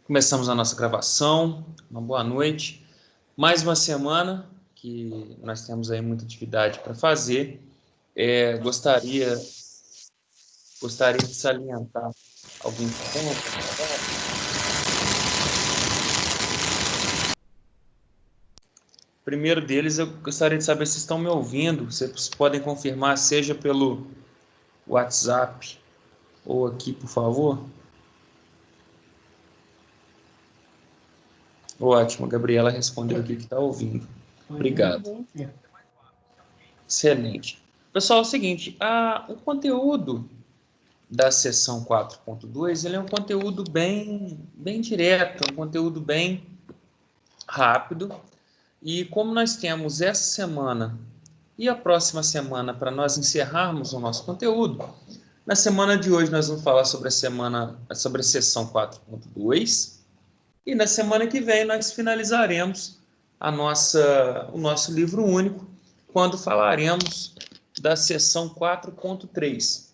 Começamos a nossa gravação, uma boa noite. Mais uma semana que nós temos aí muita atividade para fazer. Gostaria de salientar alguns pontos. O primeiro deles, eu gostaria de saber se estão me ouvindo. Vocês podem confirmar, seja pelo WhatsApp ou aqui, por favor. Ótimo, a Gabriela respondeu aqui que está ouvindo. Obrigado. Excelente. Pessoal, é o seguinte, o conteúdo da sessão 4.2, ele é um conteúdo bem direto, um conteúdo bem rápido. E como nós temos essa semana e a próxima semana para nós encerrarmos o nosso conteúdo, na semana de hoje nós vamos falar sobre a sessão 4.2 e na semana que vem nós finalizaremos o nosso livro único quando falaremos da sessão 4.3.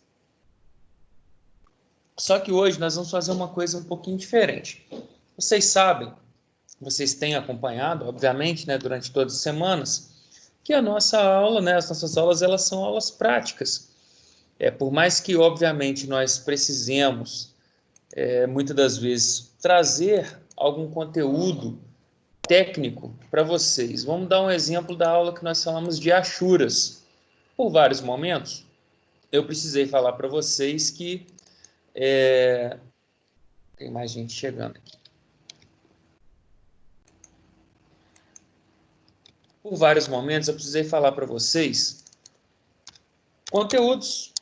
Só que hoje nós vamos fazer uma coisa um pouquinho diferente. Vocês sabem, vocês têm acompanhado, obviamente, né, durante todas as semanas, que a nossa aula, né, as nossas aulas, elas são aulas práticas. Por mais que, obviamente, nós precisemos, muitas das vezes, trazer algum conteúdo técnico para vocês. Vamos dar um exemplo da aula que nós falamos de achuras. Por vários momentos, eu precisei falar para vocês que tem mais gente chegando aqui. Por vários momentos, eu precisei falar para vocês conteúdos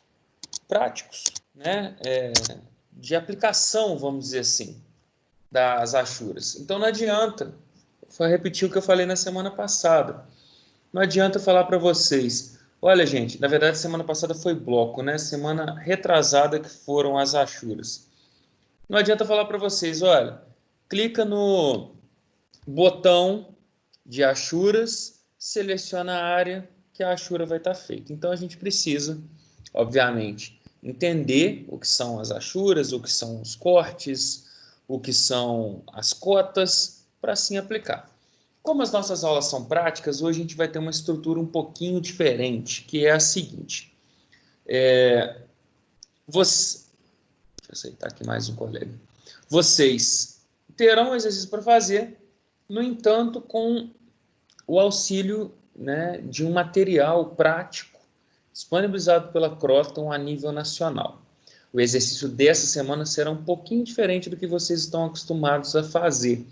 práticos, né? De aplicação, vamos dizer assim, das achuras. Então, não adianta, vou repetir o que eu falei na semana passada, não adianta falar para vocês, olha, gente, na verdade, semana passada foi bloco, né? Semana retrasada que foram as achuras. Não adianta falar para vocês, olha, clica no botão de achuras, seleciona a área que a achura vai estar feita. Então, a gente precisa, obviamente, entender o que são as achuras, o que são os cortes, o que são as cotas, para assim aplicar. Como as nossas aulas são práticas, hoje a gente vai ter uma estrutura um pouquinho diferente, que é a seguinte. Deixa eu aceitar aqui mais um colega. Vocês terão exercício para fazer, no entanto, com o auxílio, né, de um material prático disponibilizado pela Croton a nível nacional. O exercício dessa semana será um pouquinho diferente do que vocês estão acostumados a fazer.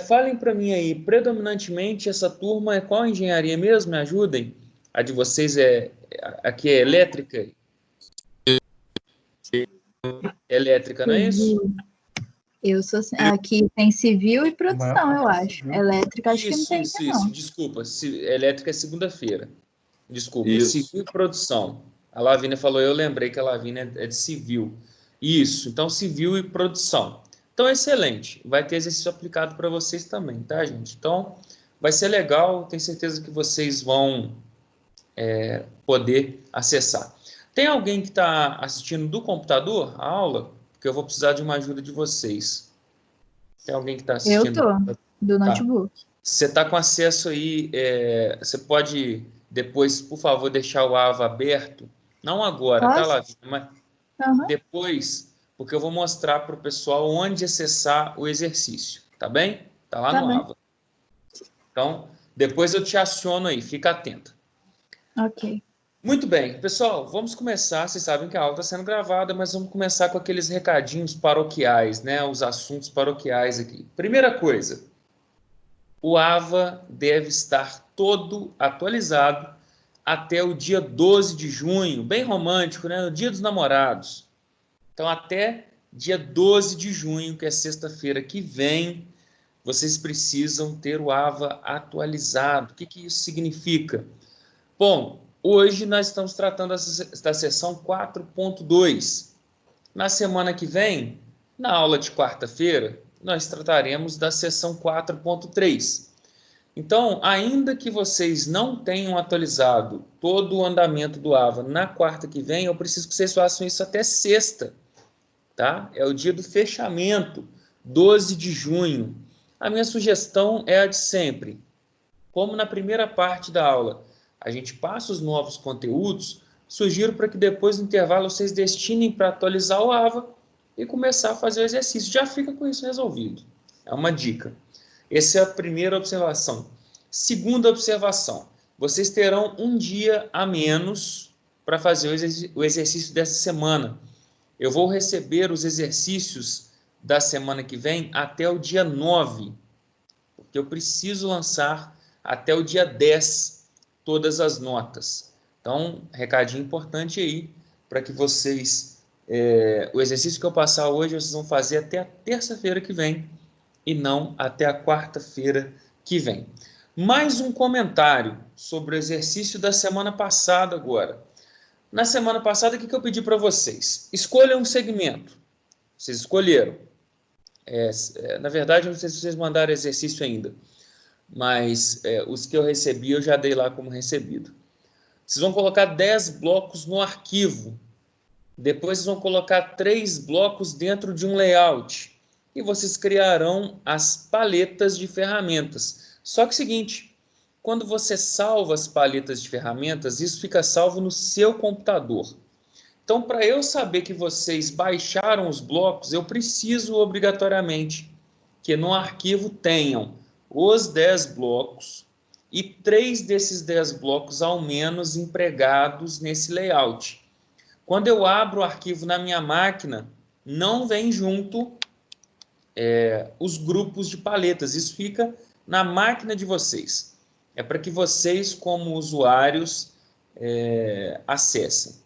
Falem para mim aí, predominantemente essa turma é qual engenharia mesmo? Me ajudem. A de vocês aqui é elétrica? Elétrica, não é isso? Eu sou aqui tem civil e produção, eu acho. Elétrica, acho que não tem isso, não. Desculpa. Elétrica é segunda-feira. Desculpa, isso. Civil e produção. A Lavínia falou, eu lembrei que a Lavínia é de civil. Isso, então civil e produção. Então, excelente. Vai ter exercício aplicado para vocês também, tá, gente? Então, vai ser legal. Tenho certeza que vocês vão poder acessar. Tem alguém que está assistindo do computador a aula? Porque eu vou precisar de uma ajuda de vocês. Tem alguém que está assistindo? Eu tô, do notebook. Você está com acesso aí, você pode depois, por favor, deixar o AVA aberto? Não agora, tá, Lavínia? Mas depois, porque eu vou mostrar para o pessoal onde acessar o exercício, tá bem? Tá lá no AVA. Então, depois eu te aciono aí, fica atenta. Ok. Muito bem, pessoal, vamos começar. Vocês sabem que a aula está sendo gravada, mas vamos começar com aqueles recadinhos paroquiais, né? Os assuntos paroquiais aqui. Primeira coisa, o AVA deve estar todo atualizado até o dia 12 de junho, bem romântico, né? No Dia dos Namorados. Então, até dia 12 de junho, que é sexta-feira que vem, vocês precisam ter o AVA atualizado. O que isso significa? Bom, hoje nós estamos tratando da sessão 4.2. Na semana que vem, na aula de quarta-feira, nós trataremos da sessão 4.3. Então, ainda que vocês não tenham atualizado todo o andamento do AVA na quarta que vem, eu preciso que vocês façam isso até sexta, tá? É o dia do fechamento 12 de junho. A minha sugestão é a de sempre. Como na primeira parte da aula a gente passa os novos conteúdos, sugiro para que depois do intervalo vocês destinem para atualizar o AVA e começar a fazer o exercício. Já fica com isso resolvido. É uma dica. Essa é a primeira observação. Segunda observação. Vocês terão um dia a menos para fazer o exercício dessa semana. Eu vou receber os exercícios da semana que vem até o dia 9, porque eu preciso lançar até o dia 10 todas as notas. Então, recadinho importante aí, para que vocês, o exercício que eu passar hoje, vocês vão fazer até a terça-feira que vem, e não até a quarta-feira que vem. Mais um comentário sobre o exercício da semana passada agora. Na semana passada, o que eu pedi para vocês? Escolham um segmento. Vocês escolheram. Na verdade, não sei se vocês mandaram exercício ainda, mas os que eu recebi, eu já dei lá como recebido. Vocês vão colocar 10 blocos no arquivo. Depois vocês vão colocar 3 blocos dentro de um layout. E vocês criarão as paletas de ferramentas. Só que é o seguinte, quando você salva as paletas de ferramentas, isso fica salvo no seu computador. Então, para eu saber que vocês baixaram os blocos, eu preciso obrigatoriamente que no arquivo tenham os 10 blocos e 3 desses 10 blocos ao menos empregados nesse layout. Quando eu abro o arquivo na minha máquina, não vem junto os grupos de paletas. Isso fica na máquina de vocês. É para que vocês, como usuários, acessem.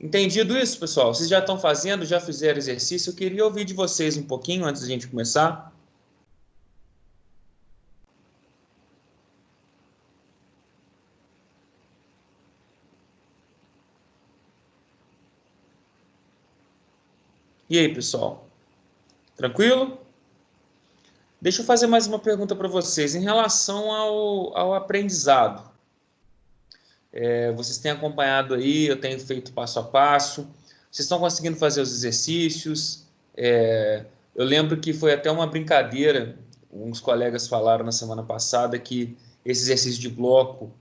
Entendido isso, pessoal? Vocês já estão fazendo, já fizeram exercício? Eu queria ouvir de vocês um pouquinho antes da gente começar. E aí, pessoal? Tranquilo? Deixa eu fazer mais uma pergunta para vocês. Em relação ao aprendizado, vocês têm acompanhado aí, eu tenho feito passo a passo, vocês estão conseguindo fazer os exercícios? Eu lembro que foi até uma brincadeira, uns colegas falaram na semana passada que esse exercício de bloco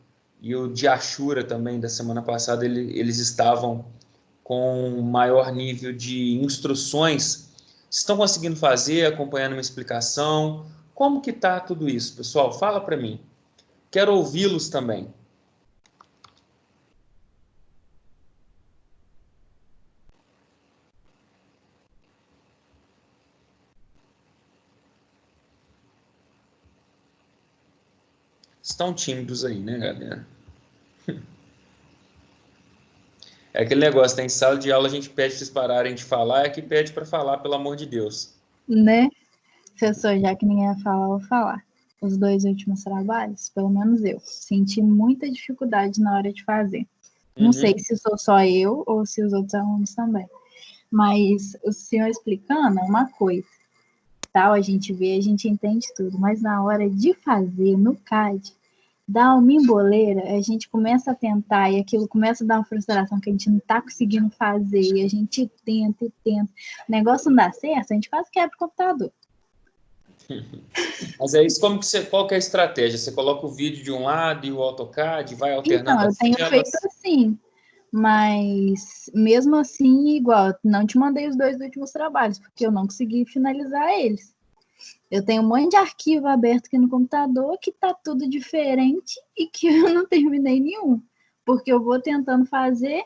e o de Ashura também da semana passada, eles estavam com maior nível de instruções. Vocês estão conseguindo fazer, acompanhando uma explicação? Como que está tudo isso, pessoal? Fala para mim. Quero ouvi-los também. Estão tímidos aí, né, galera? É aquele negócio, tá? Em sala de aula a gente pede para vocês pararem de falar, é que pede para falar, pelo amor de Deus. Né? Professor, já que ninguém ia falar, eu vou falar. Os 2 últimos trabalhos, pelo menos eu, senti muita dificuldade na hora de fazer. Não sei se sou só eu ou se os outros alunos também. Mas o senhor explicando é uma coisa. Tal, a gente vê, a gente entende tudo. Mas na hora de fazer no CAD, dá uma emboleira, a gente começa a tentar e aquilo começa a dar uma frustração que a gente não está conseguindo fazer. E a gente tenta e tenta. O negócio não dá certo, a gente quase quebra o computador. Mas é isso, qual que é a estratégia? Você coloca o vídeo de um lado e o AutoCAD, vai alternando as telas? Então, eu tenho feito assim, mas mesmo assim, igual, não te mandei os 2 últimos trabalhos, porque eu não consegui finalizar eles. Eu tenho um monte de arquivo aberto aqui no computador que tá tudo diferente e que eu não terminei nenhum, porque eu vou tentando fazer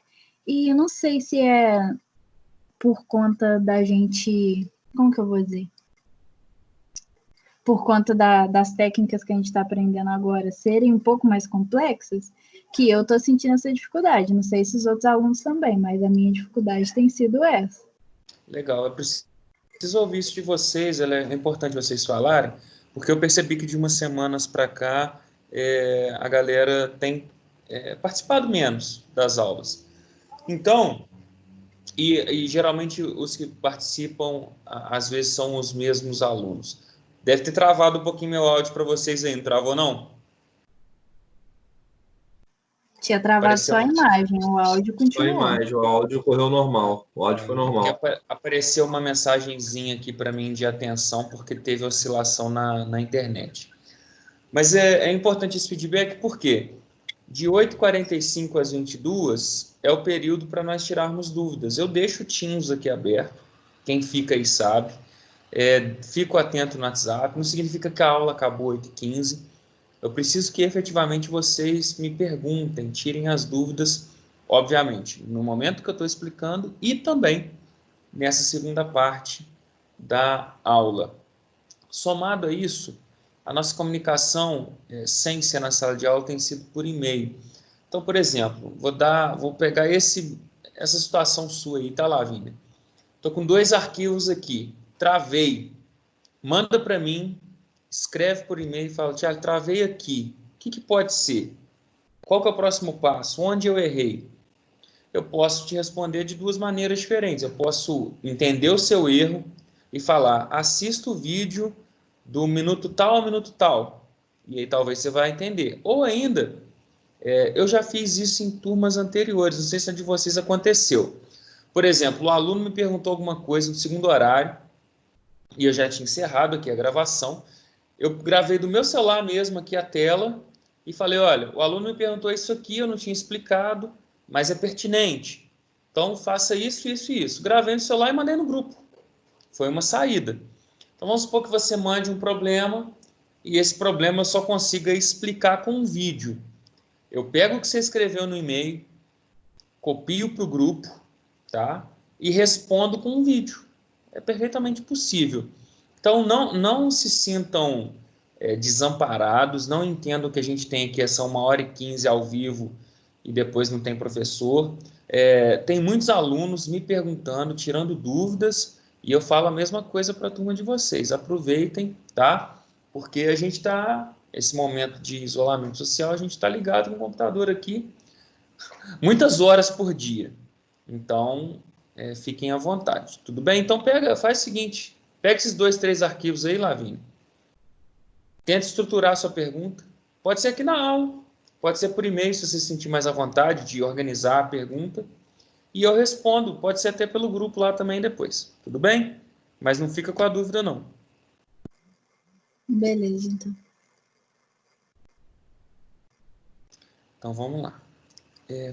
e eu não sei se é por conta da gente, como que eu vou dizer? Por conta das técnicas que a gente está aprendendo agora serem um pouco mais complexas, que eu estou sentindo essa dificuldade. Não sei se os outros alunos também, mas a minha dificuldade tem sido essa. Legal, eu preciso ouvir isso de vocês, é importante vocês falarem, porque eu percebi que de umas semanas para cá a galera tem participado menos das aulas. Então, e geralmente os que participam, às vezes, são os mesmos alunos. Deve ter travado um pouquinho meu áudio para vocês aí, não travou não? Tinha travado Apareceu só a uma, imagem, o áudio Só a continuou. imagem, o áudio correu normal. O áudio foi porque normal. apareceu uma mensagenzinha aqui para mim de atenção, porque teve oscilação na internet. Mas é importante esse feedback porque de 8h45 às 22 é o período para nós tirarmos dúvidas. Eu deixo o Teams aqui aberto, quem fica aí sabe. Fico atento no WhatsApp, não significa que a aula acabou 8h15. Eu preciso que efetivamente vocês me perguntem, tirem as dúvidas, obviamente, no momento que eu estou explicando e também nessa segunda parte da aula. Somado a isso, a nossa comunicação, sem ser na sala de aula, tem sido por e-mail. Então, por exemplo, vou pegar essa situação sua aí, tá, Lavínia? Estou com 2 arquivos aqui, travei, manda para mim, escreve por e-mail e fala, Thiago, travei aqui, o que pode ser? Qual que é o próximo passo? Onde eu errei? Eu posso te responder de 2 maneiras diferentes. Eu posso entender o seu erro e falar, assista o vídeo do minuto tal ao minuto tal. E aí talvez você vai entender. Ou ainda, eu já fiz isso em turmas anteriores, não sei se a de vocês aconteceu. Por exemplo, o aluno me perguntou alguma coisa no segundo horário, e eu já tinha encerrado aqui a gravação. Eu gravei do meu celular mesmo aqui a tela e falei, olha, o aluno me perguntou isso aqui, eu não tinha explicado, mas é pertinente. Então, faça isso, isso e isso. Gravei no celular e mandei no grupo. Foi uma saída. Então, vamos supor que você mande um problema e esse problema eu só consiga explicar com um vídeo. Eu pego o que você escreveu no e-mail, copio para o grupo, tá? E respondo com um vídeo. É perfeitamente possível. Então, não se sintam desamparados, não entendam que a gente tem aqui essa 1h15 ao vivo e depois não tem professor. Tem muitos alunos me perguntando, tirando dúvidas, e eu falo a mesma coisa para a turma de vocês. Aproveitem, tá? Porque a gente está, esse momento de isolamento social, a gente está ligado no computador aqui muitas horas por dia. Então, fiquem à vontade. Tudo bem? Então, faz o seguinte, pega esses 2, 3 arquivos aí, Lavínia. Tenta estruturar a sua pergunta. Pode ser aqui na aula, pode ser por e-mail, se você se sentir mais à vontade de organizar a pergunta. E eu respondo, pode ser até pelo grupo lá também depois. Tudo bem? Mas não fica com a dúvida, não. Beleza, então. Então, vamos lá.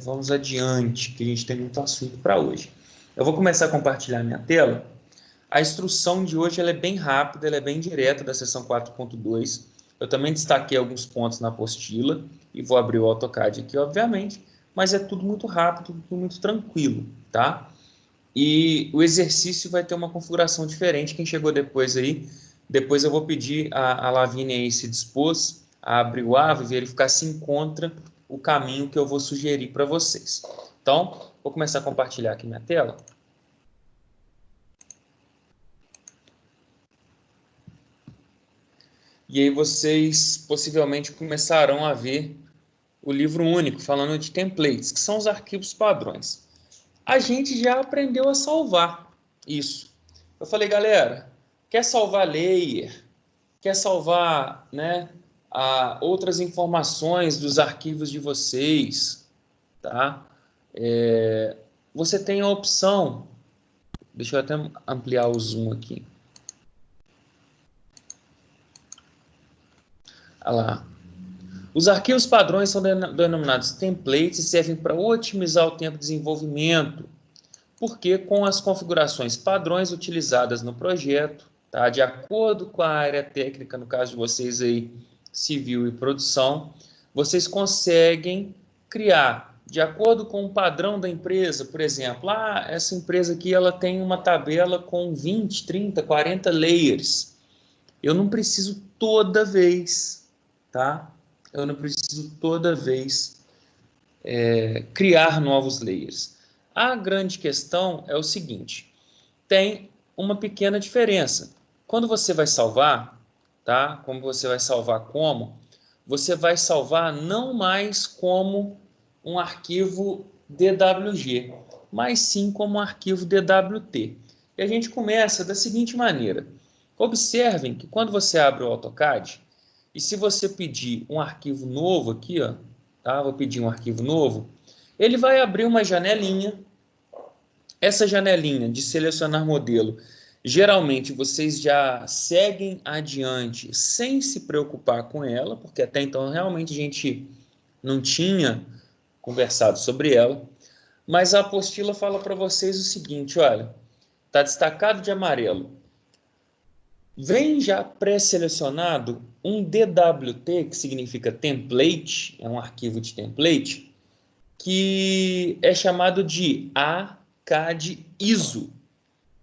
Vamos adiante, que a gente tem muito assunto para hoje. Eu vou começar a compartilhar minha tela. A instrução de hoje ela é bem rápida, ela é bem direta da seção 4.2. Eu também destaquei alguns pontos na apostila e vou abrir o AutoCAD aqui, obviamente, mas é tudo muito rápido, tudo muito tranquilo, tá? E o exercício vai ter uma configuração diferente. Quem chegou depois aí, depois eu vou pedir a Lavínia aí se dispôs a abrir o AVA e verificar se encontra o caminho que eu vou sugerir para vocês. Então, vou começar a compartilhar aqui minha tela. E aí vocês possivelmente começarão a ver o livro único, falando de templates, que são os arquivos padrões. A gente já aprendeu a salvar isso. Eu falei, galera, quer salvar layer, quer salvar, né, outras informações dos arquivos de vocês, tá? Você tem a opção, deixa eu até ampliar o zoom aqui. Olha lá. Os arquivos padrões são denominados templates e servem para otimizar o tempo de desenvolvimento, porque com as configurações padrões utilizadas no projeto, tá, de acordo com a área técnica, no caso de vocês aí, civil e produção, vocês conseguem criar, de acordo com o padrão da empresa, por exemplo, essa empresa aqui ela tem uma tabela com 20, 30, 40 layers. Eu não preciso toda vez, tá? Eu não preciso toda vez criar novos layers. A grande questão é o seguinte, tem uma pequena diferença. Quando você vai salvar, tá? Como você vai salvar como? Você vai salvar não mais como um arquivo DWG, mas sim como um arquivo DWT. E a gente começa da seguinte maneira. Observem que quando você abre o AutoCAD, e se você pedir um arquivo novo aqui, ó, tá? Vou pedir um arquivo novo. Ele vai abrir uma janelinha. Essa janelinha de selecionar modelo, geralmente vocês já seguem adiante sem se preocupar com ela, porque até então realmente a gente não tinha conversado sobre ela. Mas a apostila fala para vocês o seguinte, olha, está destacado de amarelo. Vem já pré-selecionado um DWT, que significa template, é um arquivo de template, que é chamado de ACAD ISO.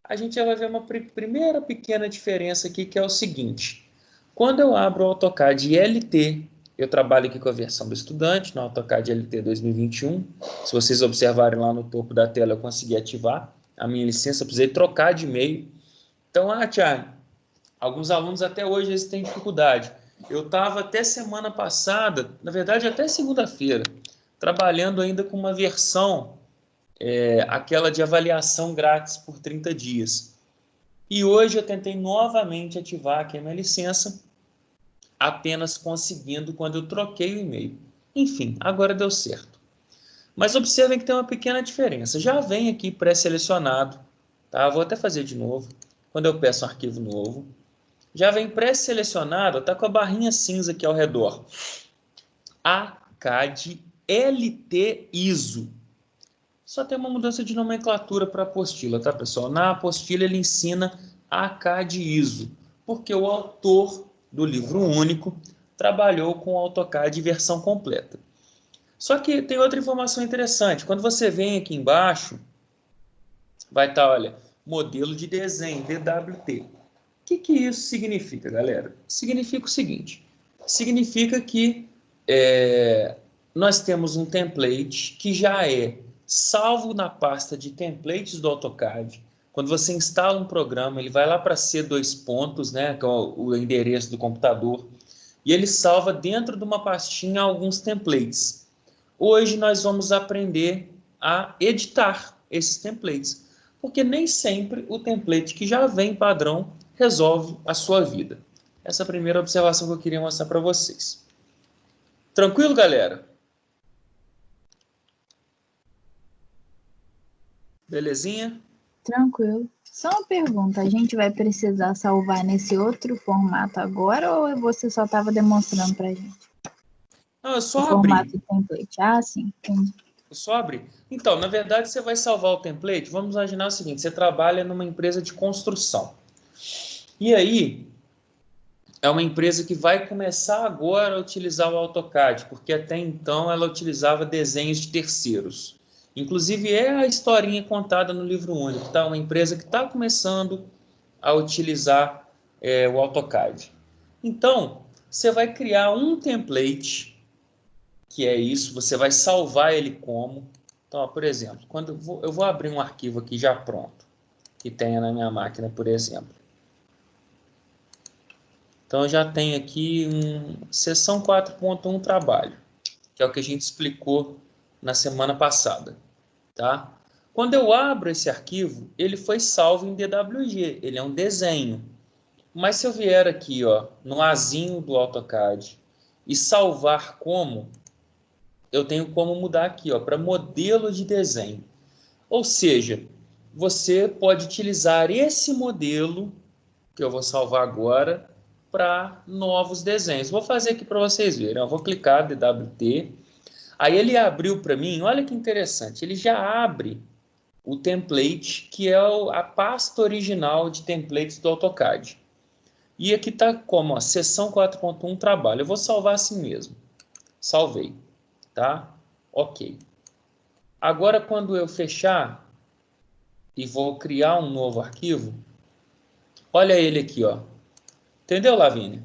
A gente já vai ver uma primeira pequena diferença aqui, que é o seguinte. Quando eu abro o AutoCAD LT, eu trabalho aqui com a versão do estudante, no AutoCAD LT 2021. Se vocês observarem lá no topo da tela, eu consegui ativar a minha licença, eu precisei trocar de e-mail. Então, Thiago, alguns alunos até hoje eles têm dificuldade. Eu estava até semana passada, na verdade até segunda-feira, trabalhando ainda com uma versão, aquela de avaliação grátis por 30 dias. E hoje eu tentei novamente ativar aqui a minha licença, apenas conseguindo quando eu troquei o e-mail. Enfim, agora deu certo. Mas observem que tem uma pequena diferença. Já vem aqui pré-selecionado, tá? Vou até fazer de novo, quando eu peço um arquivo novo. Já vem pré-selecionado, está com a barrinha cinza aqui ao redor. ACAD LT ISO. Só tem uma mudança de nomenclatura para a apostila, tá, pessoal? Na apostila ele ensina ACAD ISO, porque o autor do livro único trabalhou com o AutoCAD versão completa. Só que tem outra informação interessante. Quando você vem aqui embaixo, vai estar, olha, modelo de desenho, DWT. O que isso significa, galera? Significa o seguinte, significa que nós temos um template que já é salvo na pasta de templates do AutoCAD. Quando você instala um programa, ele vai lá para C2 né, que é o endereço do computador, e ele salva dentro de uma pastinha alguns templates. Hoje nós vamos aprender a editar esses templates, porque nem sempre o template que já vem padrão resolve a sua vida. Essa é a primeira observação que eu queria mostrar para vocês. Tranquilo, galera? Belezinha? Tranquilo. Só uma pergunta, a gente vai precisar salvar nesse outro formato agora ou você só estava demonstrando para a gente? Não, eu O só formato abri. template. Ah, sim, entendi. Eu só abri. Então, na verdade, você vai salvar o template. Vamos imaginar o seguinte, você trabalha numa empresa de construção. E aí, é uma empresa que vai começar agora a utilizar o AutoCAD, porque até então ela utilizava desenhos de terceiros. Inclusive, é a historinha contada no livro único, tá? Uma empresa que está começando a utilizar o AutoCAD. Então, você vai criar um template, que é isso, você vai salvar ele como. Então, ó, por exemplo, quando eu vou abrir um arquivo aqui já pronto, que tenha na minha máquina, por exemplo. Então, eu já tenho aqui seção 4.1 trabalho, que é o que a gente explicou na semana passada, tá? Quando eu abro esse arquivo, ele foi salvo em DWG, ele é um desenho. Mas se eu vier aqui, ó, no azinho do AutoCAD e salvar como, eu tenho como mudar aqui, ó, para modelo de desenho. Ou seja, você pode utilizar esse modelo que eu vou salvar agora para novos desenhos. Vou fazer aqui para vocês verem. Eu vou clicar DWT. Aí ele abriu para mim, olha que interessante, ele já abre o template, que é a pasta original de templates do AutoCAD. E aqui está como, ó, seção 4.1 trabalho. Eu vou salvar assim mesmo. Salvei, tá? Ok. Agora, quando eu fechar e vou criar um novo arquivo, olha ele aqui, ó. Entendeu, Lavínia?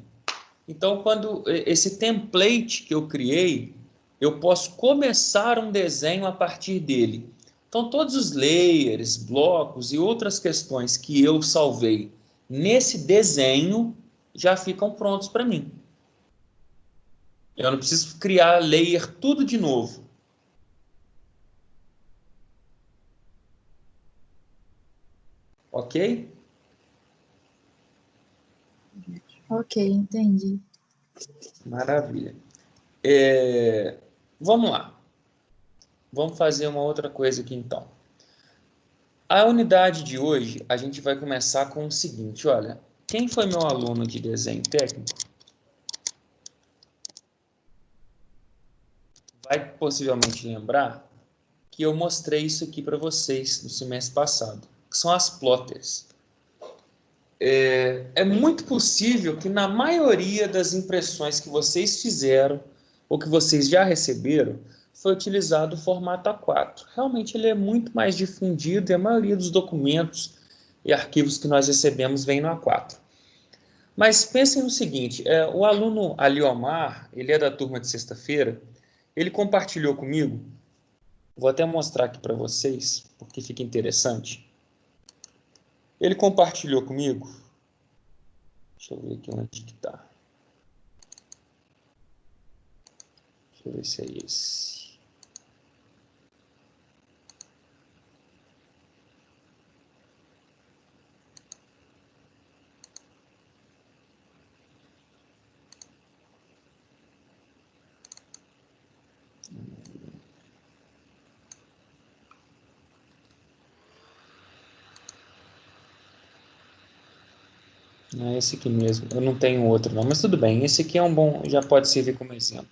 Então, quando esse template que eu criei, eu posso começar um desenho a partir dele. Então, todos os layers, blocos e outras questões que eu salvei nesse desenho já ficam prontos para mim. Eu não preciso criar layer tudo de novo. Ok? Ok, entendi. Maravilha. Vamos lá. Vamos fazer uma outra coisa aqui, então. A unidade de hoje, a gente vai começar com o seguinte, olha. Quem foi meu aluno de desenho técnico vai possivelmente lembrar que eu mostrei isso aqui para vocês no semestre passado, que são as plotters. É muito possível que na maioria das impressões que vocês fizeram ou que vocês já receberam, foi utilizado o formato A4. Realmente ele é muito mais difundido e a maioria dos documentos e arquivos que nós recebemos vem no A4. Mas pensem no seguinte, o aluno Aliomar, ele é da turma de sexta-feira, ele compartilhou comigo, vou até mostrar aqui para vocês, porque fica interessante. Ele compartilhou comigo, deixa eu ver aqui onde que está. Deixa eu ver se é esse. É esse aqui mesmo. Eu não tenho outro não, mas tudo bem. Esse aqui é um bom, já pode servir como exemplo.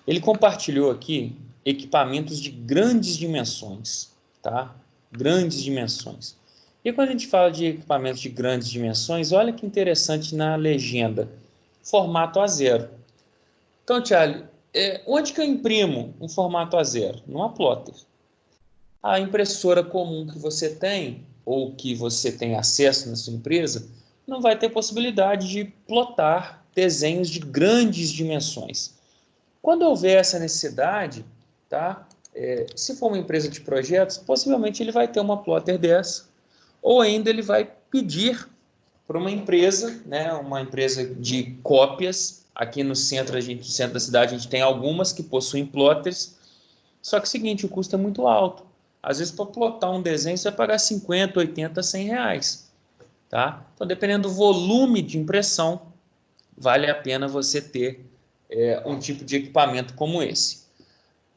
Ele compartilhou aqui equipamentos de grandes dimensões, tá? Grandes dimensões. E quando a gente fala de equipamentos de grandes dimensões, olha que interessante na legenda. Formato A0. Então, Thiago, onde que eu imprimo um formato A0? Numa plotter. A impressora comum que você tem, ou que você tem acesso na sua empresa, não vai ter possibilidade de plotar desenhos de grandes dimensões. Quando houver essa necessidade, tá? Se for uma empresa de projetos, possivelmente ele vai ter uma plotter dessa, ou ainda ele vai pedir para uma empresa, né, uma empresa de cópias. Aqui no centro da cidade, a gente tem algumas que possuem plotters, só que é o seguinte, o custo é muito alto. Às vezes, para plotar um desenho, você vai pagar 50, 80, 100 reais. Tá? Então, dependendo do volume de impressão, vale a pena você ter um tipo de equipamento como esse.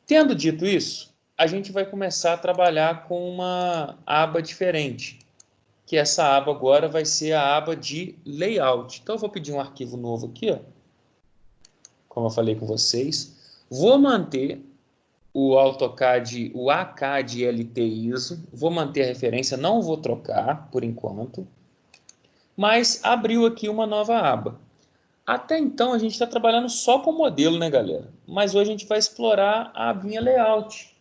Tendo dito isso, a gente vai começar a trabalhar com uma aba diferente, que essa aba agora vai ser a aba de layout. Então, eu vou pedir um arquivo novo aqui, ó, como eu falei com vocês. Vou manter o AutoCAD, o ACAD LT ISO, vou manter a referência, não vou trocar por enquanto, mas abriu aqui uma nova aba. Até então a gente está trabalhando só com modelo, né, galera? Mas hoje a gente vai explorar a abinha layout.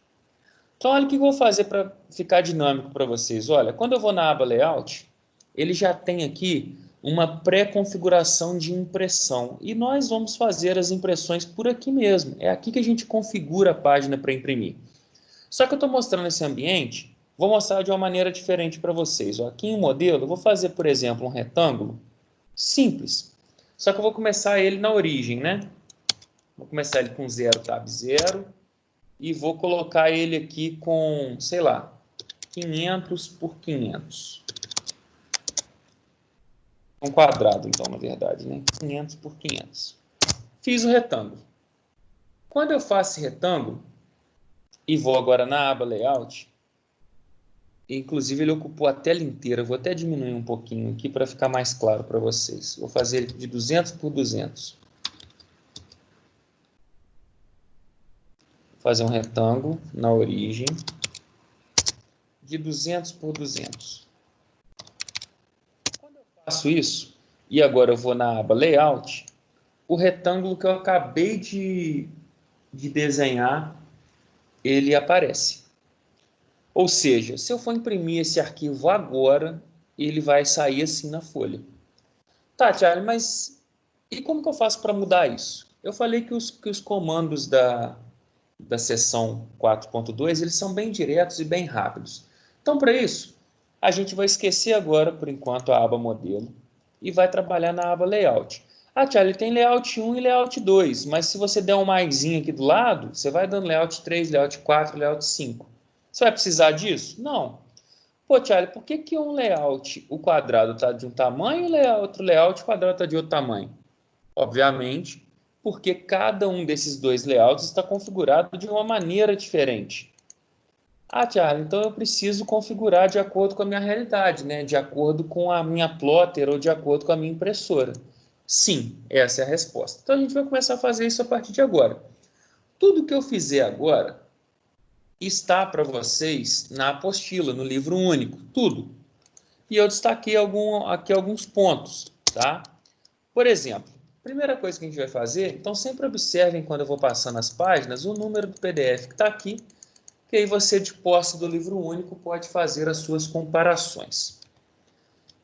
Então, olha o que eu vou fazer para ficar dinâmico para vocês. Olha, quando eu vou na aba layout, ele já tem aqui uma pré-configuração de impressão. E nós vamos fazer as impressões por aqui mesmo. É aqui que a gente configura a página para imprimir. Só que eu estou mostrando esse ambiente, vou mostrar de uma maneira diferente para vocês. Aqui em modelo, eu vou fazer, por exemplo, um retângulo simples. Só que eu vou começar ele na origem, né? Vou começar ele com 0, tab 0. E vou colocar ele aqui com, sei lá, 500 por 500. Um quadrado, então, na verdade, né? 500 por 500. Fiz o retângulo. Quando eu faço esse retângulo, e vou agora na aba Layout, inclusive ele ocupou a tela inteira, vou até diminuir um pouquinho aqui para ficar mais claro para vocês. Vou fazer ele de 200 por 200. Vou fazer um retângulo na origem de 200 por 200. Quando eu faço isso, e agora eu vou na aba Layout, o retângulo que eu acabei de desenhar, ele aparece. Ou seja, se eu for imprimir esse arquivo agora, ele vai sair assim na folha. Tá, Thiago, mas e como que eu faço para mudar isso? Eu falei que os comandos da seção 4.2, eles são bem diretos e bem rápidos. Então, para isso, a gente vai esquecer agora, por enquanto, a aba modelo e vai trabalhar na aba layout. Ah, Thiago, ele tem layout 1 e layout 2, mas se você der um maisinho aqui do lado, você vai dando layout 3, layout 4, layout 5. Você vai precisar disso? Não. Pô, Thiago, por que um layout, o quadrado está de um tamanho e o outro layout, o quadrado está de outro tamanho? Obviamente, porque cada um desses dois layouts está configurado de uma maneira diferente. Ah, Thiago, então eu preciso configurar de acordo com a minha realidade, né? De acordo com a minha plotter ou de acordo com a minha impressora. Sim, essa é a resposta. Então a gente vai começar a fazer isso a partir de agora. Tudo que eu fizer agora está para vocês na apostila, no livro único, tudo. E eu destaquei aqui alguns pontos, tá? Por exemplo, primeira coisa que a gente vai fazer, então sempre observem quando eu vou passando as páginas, o número do PDF que está aqui, que aí você, de posse do livro único, pode fazer as suas comparações.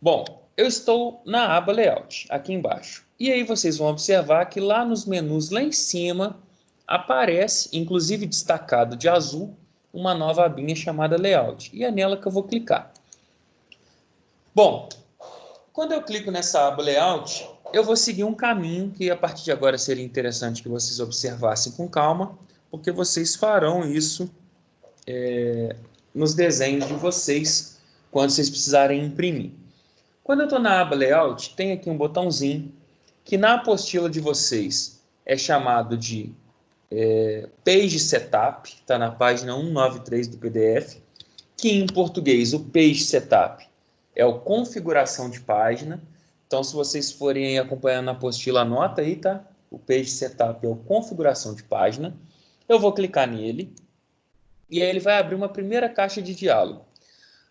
Bom, eu estou na aba Layout, aqui embaixo. E aí vocês vão observar que lá nos menus, lá em cima, aparece, inclusive destacado de azul, uma nova abinha chamada Layout. E é nela que eu vou clicar. Bom, quando eu clico nessa aba Layout, eu vou seguir um caminho que a partir de agora seria interessante que vocês observassem com calma, porque vocês farão isso nos desenhos de vocês, quando vocês precisarem imprimir. Quando eu estou na aba Layout, tem aqui um botãozinho que na apostila de vocês é chamado de Page Setup, está na página 193 do PDF, que em português o Page Setup é o configuração de página. Então, se vocês forem aí acompanhando a apostila, anota aí, tá? O Page Setup é o configuração de página. Eu vou clicar nele e aí ele vai abrir uma primeira caixa de diálogo.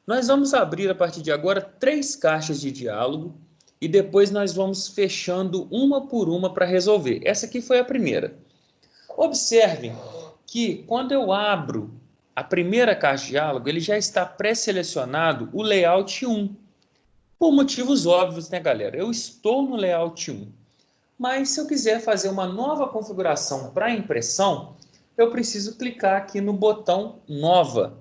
Nós vamos abrir a partir de agora 3 caixas de diálogo e depois nós vamos fechando uma por uma para resolver. Essa aqui foi a primeira. Observem que quando eu abro a primeira caixa de diálogo, ele já está pré-selecionado o layout 1. Por motivos óbvios, né, galera? Eu estou no layout 1. Mas se eu quiser fazer uma nova configuração para impressão, eu preciso clicar aqui no botão Nova.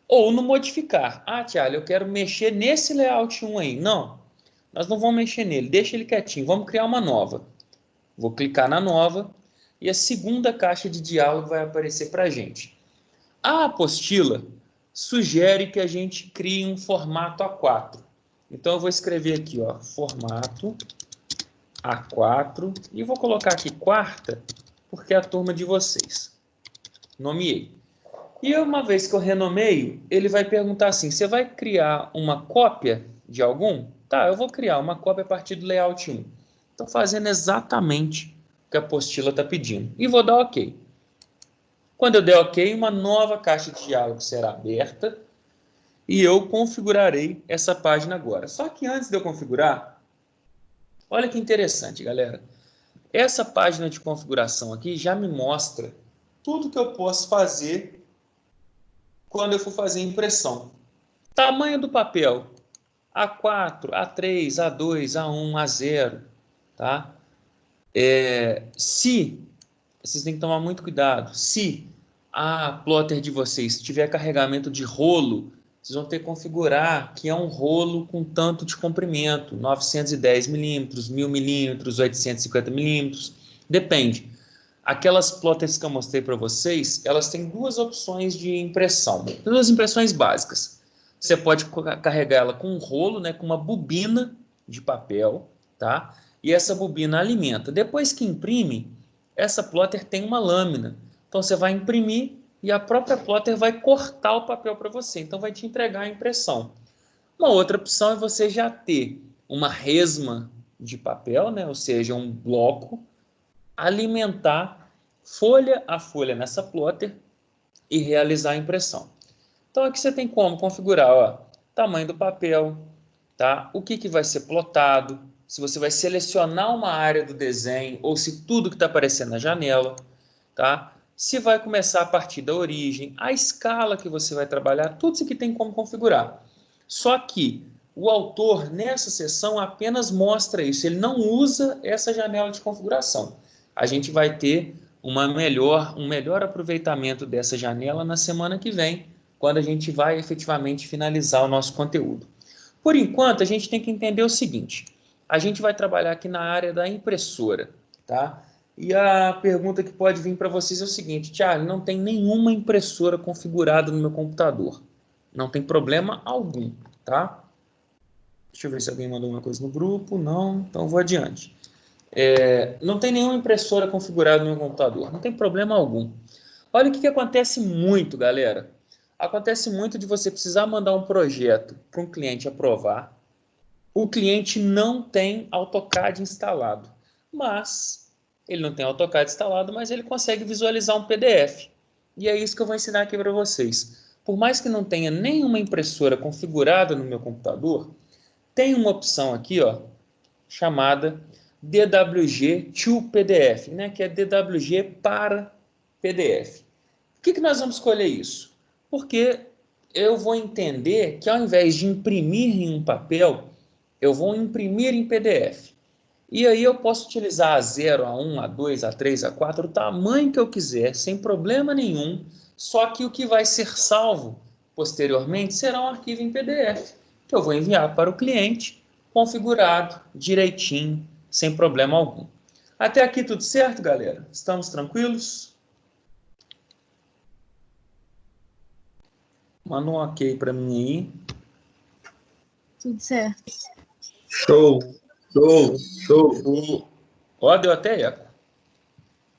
Ou no Modificar. Ah, Thiago, eu quero mexer nesse layout 1 aí. Não, nós não vamos mexer nele. Deixa ele quietinho. Vamos criar uma nova. Vou clicar na nova e a segunda caixa de diálogo vai aparecer para a gente. A apostila sugere que a gente crie um formato A4. Então eu vou escrever aqui, ó, formato A4 e vou colocar aqui quarta, porque é a turma de vocês. Nomeei. E uma vez que eu renomeio, ele vai perguntar assim, você vai criar uma cópia de algum? Tá, eu vou criar uma cópia a partir do layout 1. Estou fazendo exatamente o que a apostila está pedindo. E vou dar OK. Quando eu der OK, uma nova caixa de diálogo será aberta e eu configurarei essa página agora. Só que antes de eu configurar, olha que interessante, galera. Essa página de configuração aqui já me mostra tudo que eu posso fazer quando eu for fazer impressão. Tamanho do papel: A4, A3, A2, A1, A0, tá? Se, vocês têm que tomar muito cuidado, se a plotter de vocês tiver carregamento de rolo, vocês vão ter que configurar que é um rolo com tanto de comprimento, 910 milímetros, 1000 milímetros, 850 milímetros, depende. Aquelas plotters que eu mostrei para vocês, elas têm duas opções de impressão, duas impressões básicas. Você pode carregar ela com um rolo, né, com uma bobina de papel, tá? E essa bobina alimenta. Depois que imprime, essa plotter tem uma lâmina. Então você vai imprimir e a própria plotter vai cortar o papel para você. Então vai te entregar a impressão. Uma outra opção é você já ter uma resma de papel, né, ou seja, um bloco, alimentar folha a folha nessa plotter e realizar a impressão. Então aqui você tem como configurar, ó, tamanho do papel, tá? O que vai ser plotado, se você vai selecionar uma área do desenho ou se tudo que está aparecendo na janela, tá? Se vai começar a partir da origem, a escala que você vai trabalhar, tudo isso aqui tem como configurar. Só que o autor nessa seção apenas mostra isso, ele não usa essa janela de configuração. A gente vai ter um melhor aproveitamento dessa janela na semana que vem, quando a gente vai efetivamente finalizar o nosso conteúdo. Por enquanto, a gente tem que entender o seguinte, a gente vai trabalhar aqui na área da impressora, tá? E a pergunta que pode vir para vocês é o seguinte, Thiago, não tem nenhuma impressora configurada no meu computador. Não tem problema algum, tá? Deixa eu ver se alguém mandou uma coisa no grupo, não, então vou adiante. Não tem nenhuma impressora configurada no meu computador, não tem problema algum. Olha o que acontece muito, galera. Acontece muito de você precisar mandar um projeto para um cliente aprovar. O cliente não tem AutoCAD instalado, mas ele não tem AutoCAD instalado, mas ele consegue visualizar um PDF. E é isso que eu vou ensinar aqui para vocês. Por mais que não tenha nenhuma impressora configurada no meu computador, tem uma opção aqui, ó, chamada DWG to PDF, né, que é DWG para PDF. Por que nós vamos escolher isso? Porque eu vou entender que ao invés de imprimir em um papel, eu vou imprimir em PDF. E aí eu posso utilizar A0, A1, A2, A3, A4, o tamanho que eu quiser, sem problema nenhum, só que o que vai ser salvo posteriormente será um arquivo em PDF, que eu vou enviar para o cliente, configurado, direitinho, sem problema algum. Até aqui tudo certo, galera? Estamos tranquilos? Manda um ok para mim aí. Tudo certo. Show, show, show. Ó, deu até eco.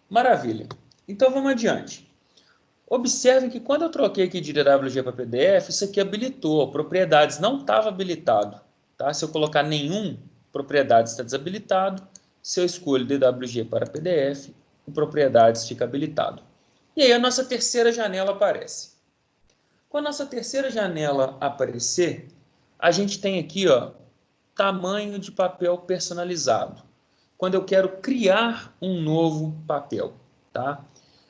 Maravilha. Então vamos adiante. Observe que quando eu troquei aqui de DWG para PDF, isso aqui habilitou. Propriedades não estava habilitado. Tá? Se eu colocar nenhum, propriedades está desabilitado. Se eu escolho DWG para PDF, o propriedades fica habilitado. E aí a nossa terceira janela aparece. Quando a nossa terceira janela aparecer, a gente tem aqui, ó, tamanho de papel personalizado. Quando eu quero criar um novo papel, tá?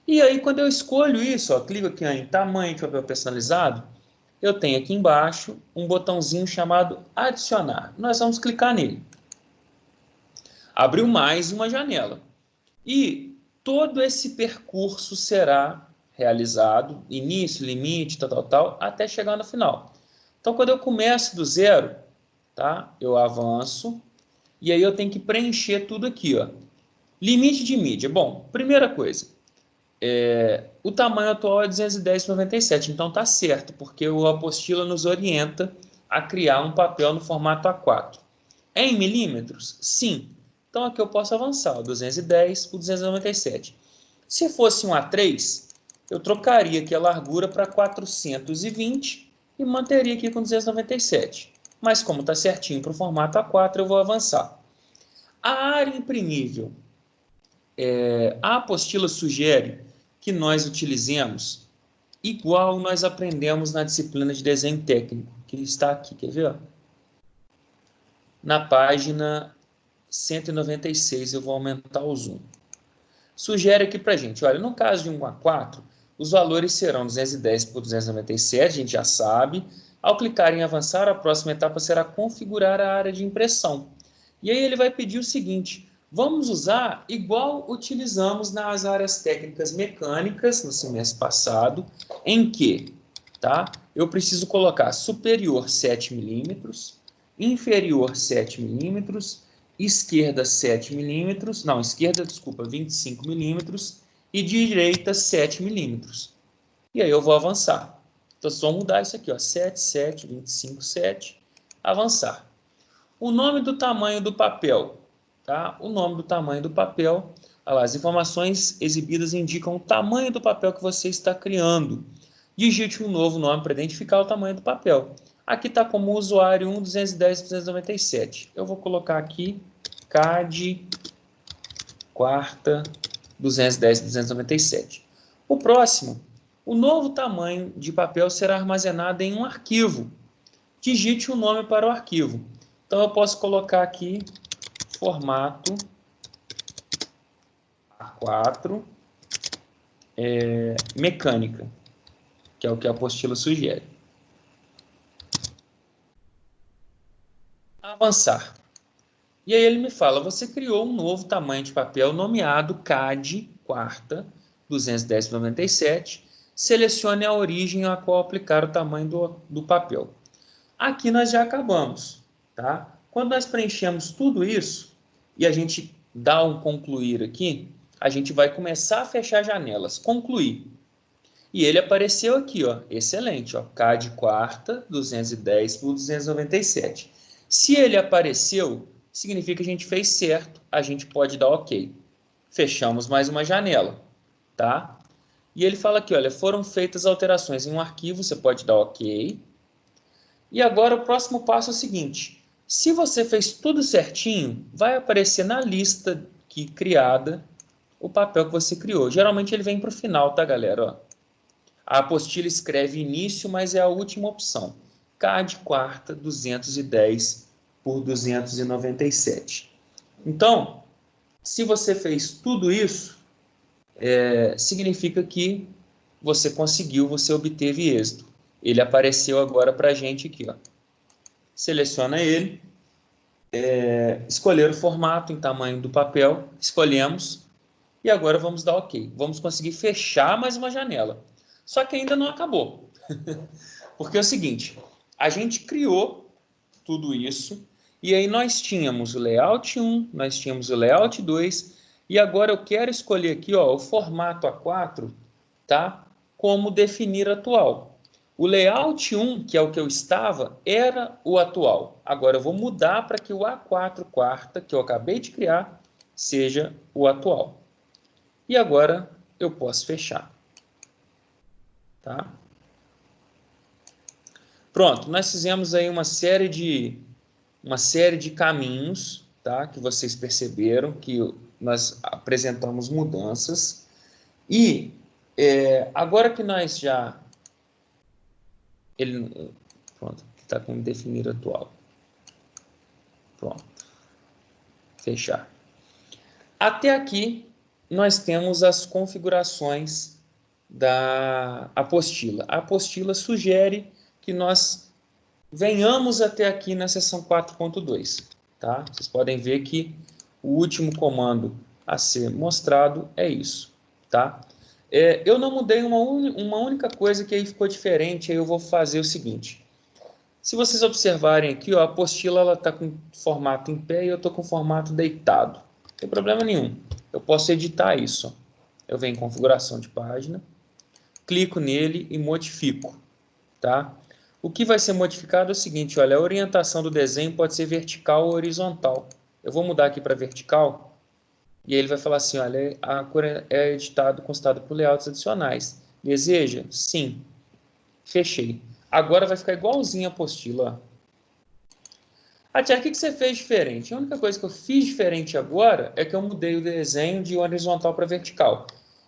E aí, quando eu escolho isso, ó, clico aqui em tamanho de papel personalizado, eu tenho aqui embaixo um botãozinho chamado adicionar. Nós vamos clicar nele. Abriu mais uma janela. E todo esse percurso será realizado, início, limite, tal, até chegar no final. Então, quando eu começo do zero, tá? Eu avanço e aí eu tenho que preencher tudo aqui, ó. Limite de mídia. Bom, primeira coisa, o tamanho atual é 210/97, então tá certo, porque o apostila nos orienta a criar um papel no formato A4. É em milímetros? Sim. Então aqui eu posso avançar, o 210 por 297. Se fosse um A3, eu trocaria aqui a largura para 420 e manteria aqui com 297. Mas como está certinho para o formato A4, eu vou avançar. A área imprimível. A apostila sugere que nós utilizemos igual nós aprendemos na disciplina de desenho técnico, que está aqui, quer ver? Na página 196, eu vou aumentar o zoom. Sugere aqui para a gente, olha, no caso de um A4, os valores serão 210 por 297, a gente já sabe. Ao clicar em avançar, a próxima etapa será configurar a área de impressão. E aí ele vai pedir o seguinte, vamos usar igual utilizamos nas áreas técnicas mecânicas no semestre passado, em que, tá? Eu preciso colocar superior 7 milímetros, inferior 7 milímetros, esquerda 7 milímetros, não, esquerda, desculpa, 25 milímetros e direita 7 milímetros. E aí eu vou avançar. Então, só mudar isso aqui, ó, 7, 7, 25, 7, avançar. O nome do tamanho do papel, tá? O nome do tamanho do papel, olha lá, as informações exibidas indicam o tamanho do papel que você está criando. Digite um novo nome para identificar o tamanho do papel. Aqui está como usuário 1, 210, 297. Eu vou colocar aqui CAD quarta 210, 297. O próximo, o novo tamanho de papel será armazenado em um arquivo. Digite um nome para o arquivo. Então eu posso colocar aqui formato A4 mecânica, que é o que a apostila sugere. Avançar. E aí ele me fala, você criou um novo tamanho de papel nomeado CAD quarta 210/97. Selecione a origem a qual aplicar o tamanho do papel. Aqui nós já acabamos, tá? Quando nós preenchemos tudo isso e a gente dá um concluir aqui, a gente vai começar a fechar janelas. Concluir. E ele apareceu aqui, ó, excelente, ó, CAD quarta 210/297. Se ele apareceu, significa que a gente fez certo, a gente pode dar OK. Fechamos mais uma janela, tá? E ele fala aqui, olha, foram feitas alterações em um arquivo, você pode dar OK. E agora o próximo passo é o seguinte, se você fez tudo certinho, vai aparecer na lista aqui criada o papel que você criou. Geralmente ele vem para o final, tá, galera? Ó. A apostila escreve início, mas é a última opção. K de quarta, 210 por 297. Então, se você fez tudo isso, significa que você conseguiu, você obteve êxito. Ele apareceu agora para a gente aqui. Ó. Seleciona ele, escolher o formato em tamanho do papel, escolhemos, e agora vamos dar OK. Vamos conseguir fechar mais uma janela. Só que ainda não acabou. Porque é o seguinte, a gente criou tudo isso, e aí nós tínhamos o layout 1, nós tínhamos o layout 2, e agora eu quero escolher aqui ó, o formato A4, tá? Como definir atual. O layout 1, que é o que eu estava, era o atual. Agora eu vou mudar para que o A4 quarta, que eu acabei de criar, seja o atual. E agora eu posso fechar. Tá? Pronto, nós fizemos aí uma série de caminhos, tá? Que vocês perceberam que nós apresentamos mudanças. E agora que nós já... Pronto, está com definir atual. Pronto. Fechar. Até aqui, nós temos as configurações da apostila. A apostila sugere que nós venhamos até aqui na seção 4.2. Tá? Vocês podem ver que o último comando a ser mostrado é isso. Tá? Eu não mudei uma única coisa que aí ficou diferente, aí eu vou fazer o seguinte. Se vocês observarem aqui, ó, a apostila está com formato em pé e eu estou com formato deitado. Não tem problema nenhum. Eu posso editar isso. Ó. Eu venho em configuração de página, clico nele e modifico. Tá? O que vai ser modificado é o seguinte, olha, a orientação do desenho pode ser vertical ou horizontal. Eu vou mudar aqui para vertical e ele vai falar assim, olha, a cor é editado, constado por layouts adicionais. Deseja? Sim. Fechei. Agora vai ficar igualzinho a apostila. Ah, Tiago, o que você fez diferente? A única coisa que eu fiz diferente agora é que eu mudei o desenho de horizontal para vertical.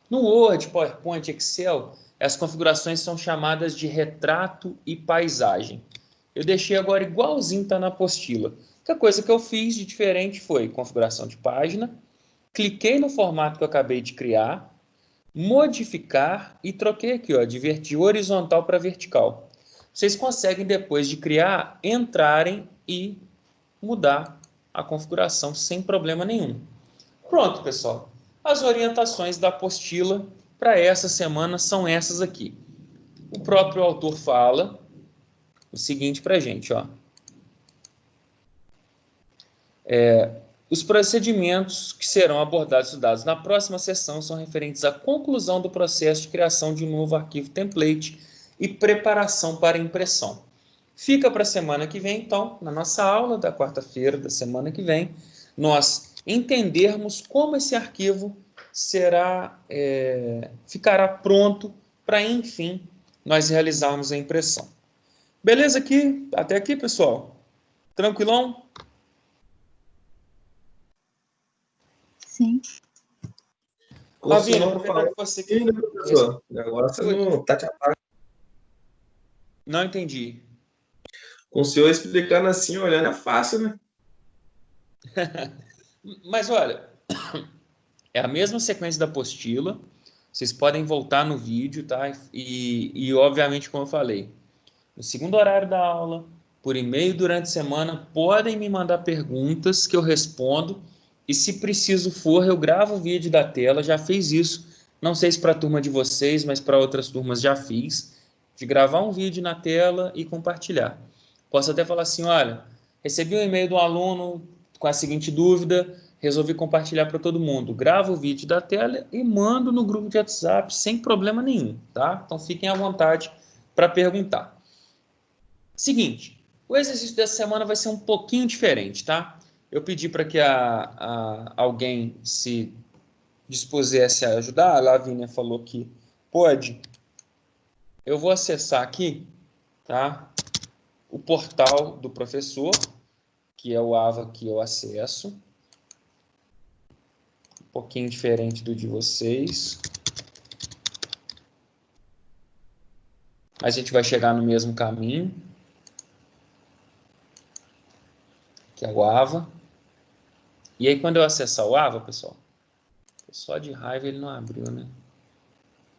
No Word, PowerPoint, Excel, as configurações são chamadas de retrato e paisagem. Eu deixei agora igualzinho está na apostila. A única coisa que eu fiz de diferente foi configuração de página, cliquei no formato que eu acabei de criar, modificar e troquei aqui, ó, de horizontal para vertical. Vocês conseguem, depois de criar, entrarem e mudar a configuração sem problema nenhum. Pronto, pessoal. As orientações da apostila para essa semana são essas aqui. O próprio autor fala o seguinte para a gente, ó. Os procedimentos que serão abordados e estudados na próxima sessão são referentes à conclusão do processo de criação de um novo arquivo template e preparação para impressão. Fica para a semana que vem, então, na nossa aula da quarta-feira da semana que vem, nós entendermos como esse arquivo ficará pronto para, enfim, nós realizarmos a impressão. Beleza aqui? Até aqui, pessoal? Tranquilão? Sim. Ravina, aproveitar que você... Sim, né, professor? Agora você não tá te apagando. Não entendi. Com o senhor explicando assim, olhando, é fácil, né? Mas, olha, é a mesma sequência da apostila. Vocês podem voltar no vídeo, tá? E obviamente, como eu falei, no segundo horário da aula, por e-mail durante a semana, podem me mandar perguntas que eu respondo. E se preciso for, eu gravo o vídeo da tela. Já fiz isso. Não sei se para a turma de vocês, mas para outras turmas já fiz. De gravar um vídeo na tela e compartilhar. Posso até falar assim, olha, recebi um e-mail de um aluno com a seguinte dúvida, resolvi compartilhar para todo mundo. Gravo o vídeo da tela e mando no grupo de WhatsApp sem problema nenhum, tá? Então fiquem à vontade para perguntar. Seguinte, o exercício dessa semana vai ser um pouquinho diferente, tá? eu pedi para que alguém se dispusesse a ajudar. A Lavínia falou que pode. Eu vou acessar aqui, tá? O portal do professor, que é o AVA que eu acesso. Um pouquinho diferente do de vocês. A gente vai chegar no mesmo caminho, que é o AVA. E aí, quando eu acessar o AVA, pessoal, só de raiva ele não abriu, né?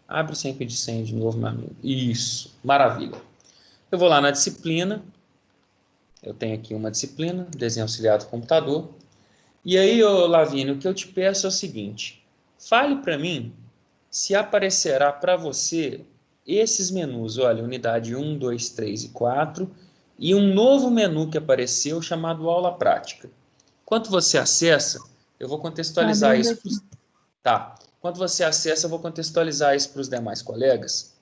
Abre sem pedir senha de novo, meu amigo. Isso, maravilha. Eu vou lá na disciplina. Eu tenho aqui uma disciplina, desenho auxiliar do computador. E aí, Lavínia, o que eu te peço é o seguinte. Fale para mim se aparecerá para você esses menus. Olha, unidade 1, 2, 3 e 4. E um novo menu que apareceu chamado Aula Prática. Enquanto você acessa, eu vou contextualizar isso. Tá. Quando você acessa, eu vou contextualizar isso para os demais colegas,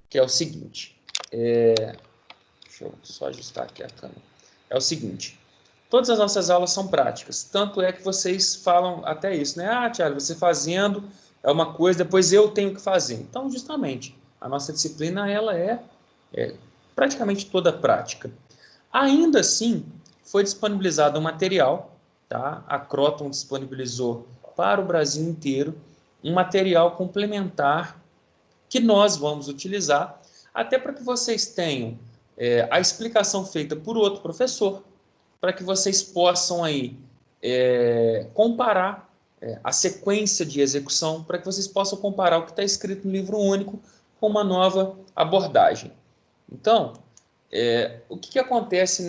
que é o seguinte. Deixa eu só ajustar aqui a câmera. É o seguinte. Todas as nossas aulas são práticas. Tanto é que vocês falam até isso, né? Ah, Thiago, você fazendo é uma coisa, depois eu tenho que fazer. Então, justamente, a nossa disciplina ela é praticamente toda prática. Ainda assim, foi disponibilizado um material, tá? A Croton disponibilizou para o Brasil inteiro um material complementar que nós vamos utilizar, até para que vocês tenham a explicação feita por outro professor, para que vocês possam aí comparar a sequência de execução, para que vocês possam comparar o que está escrito no livro único com uma nova abordagem. Então, o que acontece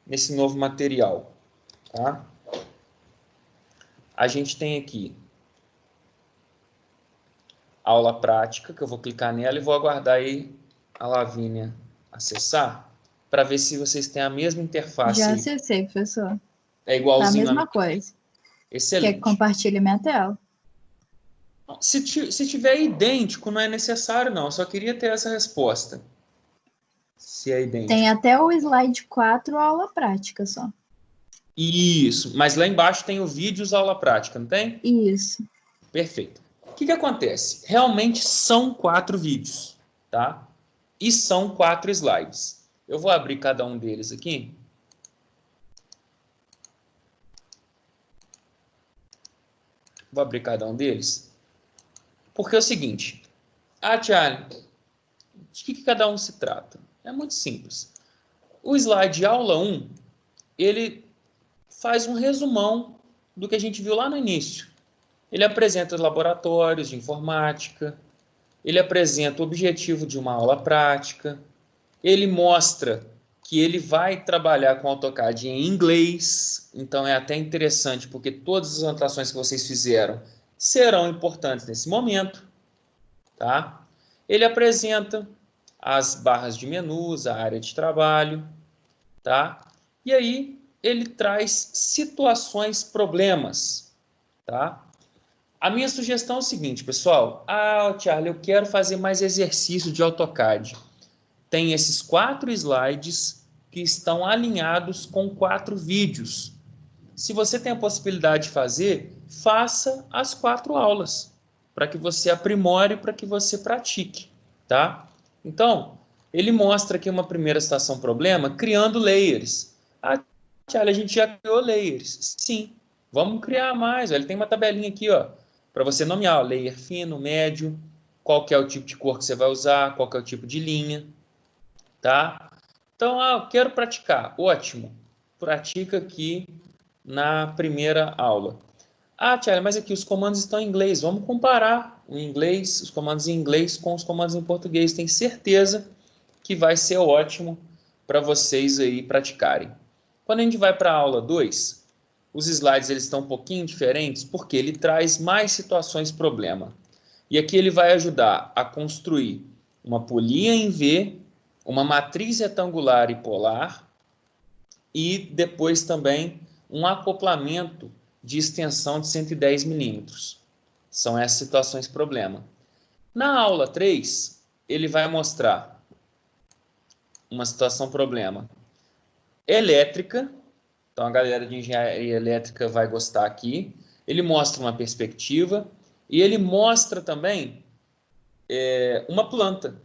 nesse novo material? Tá? A gente tem aqui a aula prática, que eu vou clicar nela e vou aguardar aí a Lavínia acessar, para ver se vocês têm a mesma interface. Já acessei, professor. É igualzinho a mesma coisa. Excelente. Quer que compartilhe minha tela? Se tiver idêntico, não é necessário, não. Eu só queria ter essa resposta. Se é idêntico. Tem até o slide 4, aula prática só. Isso, mas lá embaixo tem o vídeos aula prática, não tem? Isso. Perfeito. O que acontece? Realmente são 4 vídeos, tá? E são 4 slides. Eu vou abrir cada um deles aqui. Vou abrir cada um deles. Porque é o seguinte. Thiago, de que cada um se trata? É muito simples. O slide aula 1, ele faz um resumão do que a gente viu lá no início. Ele apresenta os laboratórios de informática, ele apresenta o objetivo de uma aula prática, ele mostra que ele vai trabalhar com AutoCAD em inglês, então é até interessante, porque todas as anotações que vocês fizeram serão importantes nesse momento, tá? Ele apresenta as barras de menus, a área de trabalho, tá? E aí ele traz situações, problemas, tá? A minha sugestão é o seguinte, pessoal. Thiago, eu quero fazer mais exercício de AutoCAD. Tem esses 4 slides que estão alinhados com 4 vídeos. Se você tem a possibilidade de fazer, faça as 4 aulas, para que você aprimore, para que você pratique, tá? Então, ele mostra aqui uma primeira situação problema, criando layers. Thiago, a gente já criou layers. Sim, vamos criar mais. Ele tem uma tabelinha aqui, ó, para você nomear, ó, layer fino, médio, qual que é o tipo de cor que você vai usar, qual que é o tipo de linha, tá? Então, eu quero praticar. Ótimo. Pratica aqui na primeira aula. Thiago, mas aqui os comandos estão em inglês. Vamos comparar o inglês, os comandos em inglês com os comandos em português. Tenho certeza que vai ser ótimo para vocês aí praticarem. Quando a gente vai para a aula 2, os slides eles estão um pouquinho diferentes porque ele traz mais situações problema. E aqui ele vai ajudar a construir uma polia em V, uma matriz retangular e polar e depois também um acoplamento de extensão de 110 milímetros. São essas situações problema. Na aula 3, ele vai mostrar uma situação problema elétrica. Então, a galera de engenharia elétrica vai gostar aqui. Ele mostra uma perspectiva e ele mostra também uma planta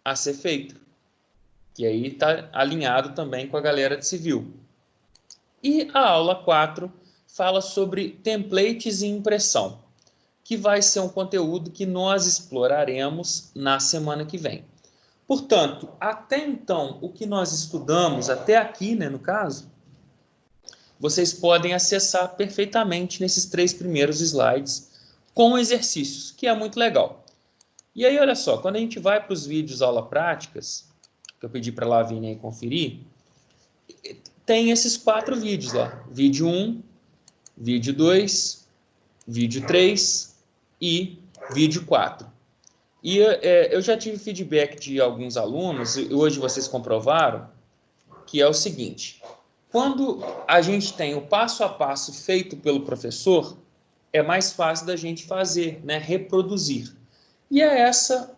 a ser feita, que aí está alinhado também com a galera de civil. E a aula 4 fala sobre templates e impressão, que vai ser um conteúdo que nós exploraremos na semana que vem. Portanto, até então, o que nós estudamos, até aqui, né, no caso, vocês podem acessar perfeitamente nesses 3 primeiros slides com exercícios, que é muito legal. E aí, olha só, quando a gente vai para os vídeos aula práticas, que eu pedi para a Lavínia aí conferir, tem esses 4 vídeos lá. Vídeo 1, vídeo 2, vídeo 3 e vídeo 4. E eu já tive feedback de alguns alunos, e hoje vocês comprovaram, que é o seguinte: quando a gente tem o passo a passo feito pelo professor, é mais fácil da gente fazer, né? Reproduzir. E é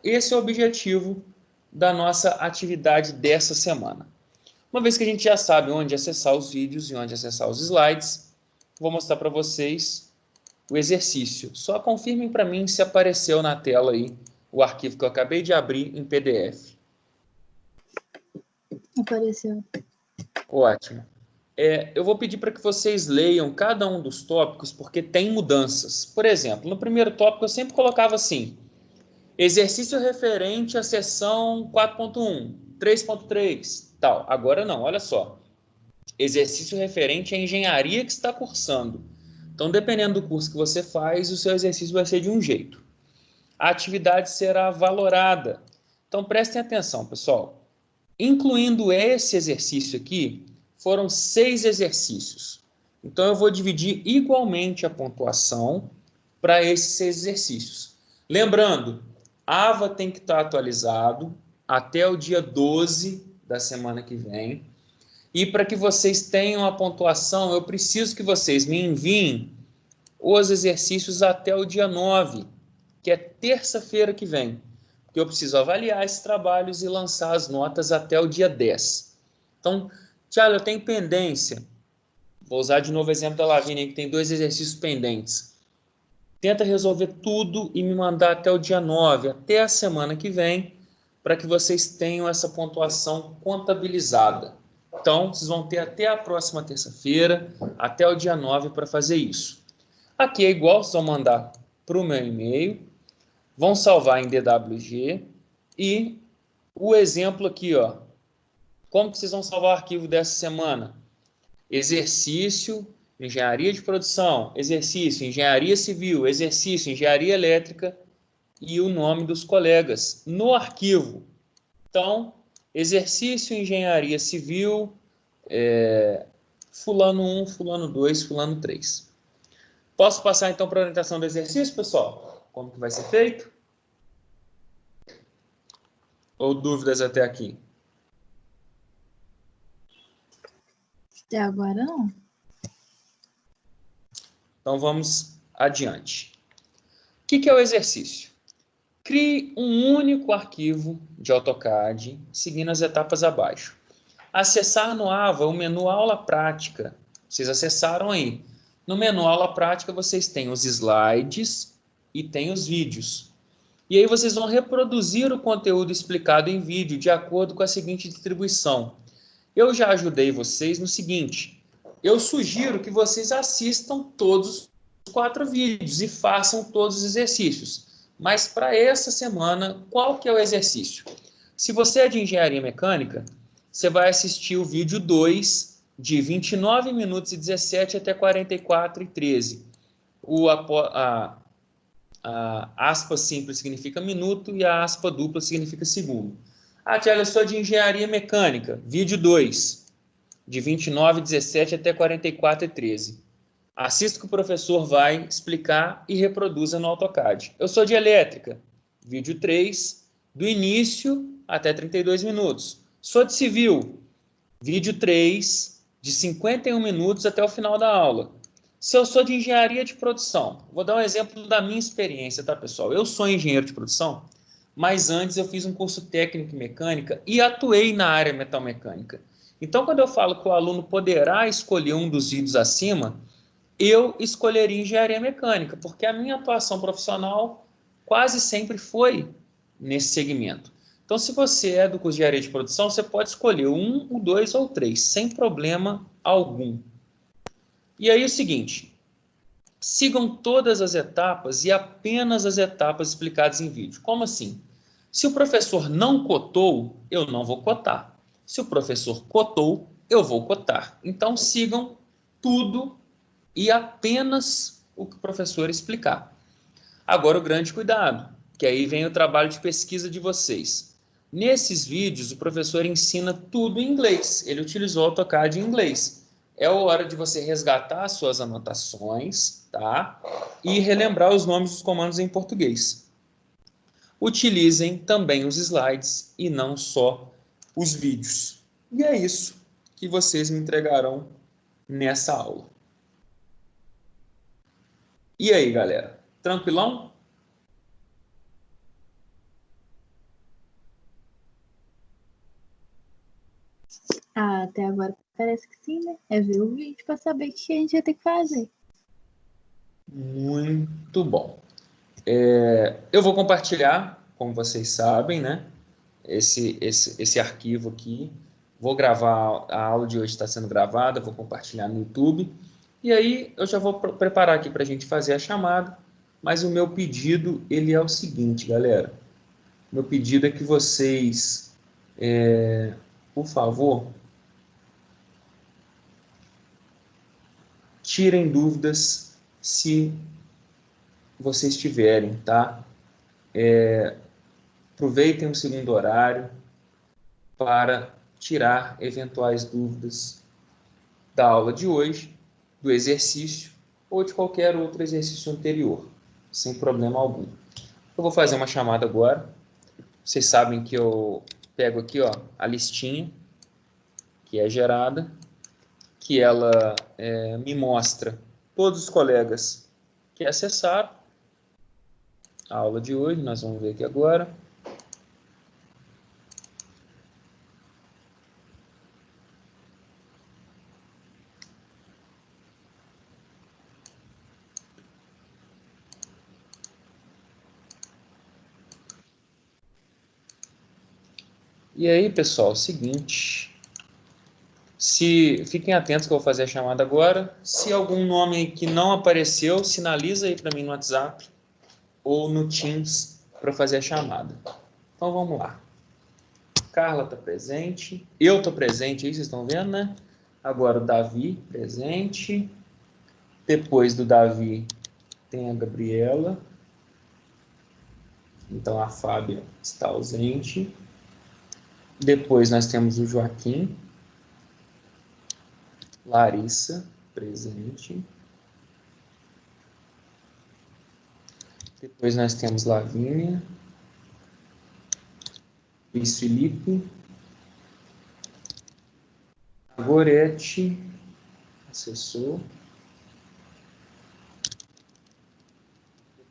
esse é o objetivo da nossa atividade dessa semana. Uma vez que a gente já sabe onde acessar os vídeos e onde acessar os slides, vou mostrar para vocês o exercício. Só confirmem para mim se apareceu na tela aí o arquivo que eu acabei de abrir em PDF. Apareceu. Ótimo. Eu vou pedir para que vocês leiam cada um dos tópicos, porque tem mudanças. Por exemplo, no primeiro tópico eu sempre colocava assim: exercício referente à seção 4.1, 3.3, tal. Agora não, olha só. Exercício referente à engenharia que está cursando. Então, dependendo do curso que você faz, o seu exercício vai ser de um jeito. A atividade será valorada. Então, prestem atenção, pessoal. Incluindo esse exercício aqui, foram 6 exercícios. Então, eu vou dividir igualmente a pontuação para esses 6 exercícios. Lembrando, AVA tem que estar atualizado até o dia 12 da semana que vem. E para que vocês tenham a pontuação, eu preciso que vocês me enviem os exercícios até o dia 9, que é terça-feira que vem. Porque eu preciso avaliar esses trabalhos e lançar as notas até o dia 10. Então, Thiago, eu tenho pendência. Vou usar de novo o exemplo da Lavínia, que tem 2 exercícios pendentes. Tenta resolver tudo e me mandar até o dia 9, até a semana que vem, para que vocês tenham essa pontuação contabilizada. Então, vocês vão ter até a próxima terça-feira, até o dia 9 para fazer isso. Aqui é igual, vocês vão mandar para o meu e-mail, vão salvar em DWG e o exemplo aqui, ó. Como que vocês vão salvar o arquivo dessa semana? Exercício, engenharia de produção, exercício, engenharia civil, exercício, engenharia elétrica e o nome dos colegas no arquivo. Então, exercício, engenharia civil, fulano 1, fulano 2, fulano 3. Posso passar então para a orientação do exercício, pessoal? Como que vai ser feito? Ou dúvidas até aqui? Até agora não. Então vamos adiante. O que é o exercício? Crie um único arquivo de AutoCAD, seguindo as etapas abaixo. Acessar no AVA o menu Aula Prática. Vocês acessaram aí. No menu Aula Prática vocês têm os slides e tem os vídeos. E aí vocês vão reproduzir o conteúdo explicado em vídeo de acordo com a seguinte distribuição. Eu já ajudei vocês no seguinte: eu sugiro que vocês assistam todos os 4 vídeos e façam todos os exercícios. Mas para essa semana, qual que é o exercício? Se você é de engenharia mecânica, você vai assistir o vídeo 2, de 29 minutos e 17 até 44 e 13. A aspa simples significa minuto e a aspa dupla significa segundo. Tiago, eu sou de engenharia mecânica. Vídeo 2, de 29 e 17 até 44 e 13. Assista que o professor vai explicar e reproduza no AutoCAD. Eu sou de elétrica. Vídeo 3, do início até 32 minutos. Sou de civil. Vídeo 3, de 51 minutos até o final da aula. Se eu sou de engenharia de produção, vou dar um exemplo da minha experiência, tá, pessoal? Eu sou engenheiro de produção, mas antes eu fiz um curso técnico em mecânica e atuei na área metalmecânica. Então, quando eu falo que o aluno poderá escolher um dos vídeos acima, eu escolheria engenharia mecânica, porque a minha atuação profissional quase sempre foi nesse segmento. Então, se você é do curso de engenharia de produção, você pode escolher um, o dois ou três, sem problema algum. E aí é o seguinte, sigam todas as etapas e apenas as etapas explicadas em vídeo. Como assim? Se o professor não cotou, eu não vou cotar. Se o professor cotou, eu vou cotar. Então, sigam tudo e apenas o que o professor explicar. Agora, o grande cuidado, que aí vem o trabalho de pesquisa de vocês. Nesses vídeos, o professor ensina tudo em inglês. Ele utilizou o AutoCAD em inglês. É hora de você resgatar suas anotações, tá? E relembrar os nomes dos comandos em português. Utilizem também os slides e não só os vídeos. E é isso que vocês me entregarão nessa aula. E aí, galera? Tranquilão? Ah, até agora parece que sim, né? É ver o vídeo para saber o que a gente vai ter que fazer. Muito bom. Eu vou compartilhar, como vocês sabem, né? Esse arquivo aqui. Vou gravar, a aula de hoje está sendo gravada, vou compartilhar no YouTube. E aí eu já vou preparar aqui para a gente fazer a chamada. Mas o meu pedido, ele é o seguinte, galera. Meu pedido é que vocês, por favor, tirem dúvidas se vocês tiverem, tá? Aproveitem o segundo horário para tirar eventuais dúvidas da aula de hoje, do exercício ou de qualquer outro exercício anterior, sem problema algum. Eu vou fazer uma chamada agora. Vocês sabem que eu pego aqui, ó, a listinha que é gerada, que ela me mostra todos os colegas que acessaram a aula de hoje. Nós vamos ver aqui agora. E aí, pessoal, seguinte, fiquem atentos que eu vou fazer a chamada agora. Se algum nome que não apareceu, sinaliza aí para mim no WhatsApp ou no Teams para fazer a chamada. Então vamos lá. Carla está presente, eu estou presente aí, vocês estão vendo, né? Agora o Davi presente. Depois do Davi tem a Gabriela. Então a Fábia está ausente. Depois nós temos o Joaquim. Larissa, presente. Depois nós temos Lavínia. Luiz Felipe. Gorete, assessor.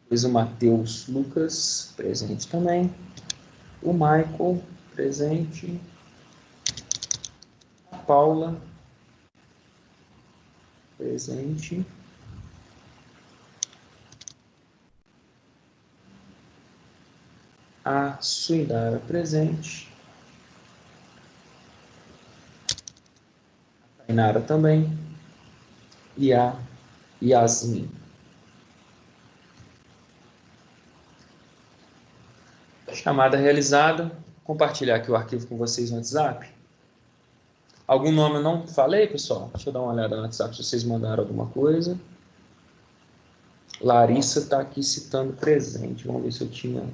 Depois o Matheus Lucas, presente também. O Michael, presente. A Paula, presente. A Suindara, presente. A Tainara também. E a Yasmin. Chamada realizada. Compartilhar aqui o arquivo com vocês no WhatsApp. Algum nome eu não falei, pessoal? Deixa eu dar uma olhada no WhatsApp se vocês mandaram alguma coisa. Larissa está aqui citando presente. Vamos ver se eu tinha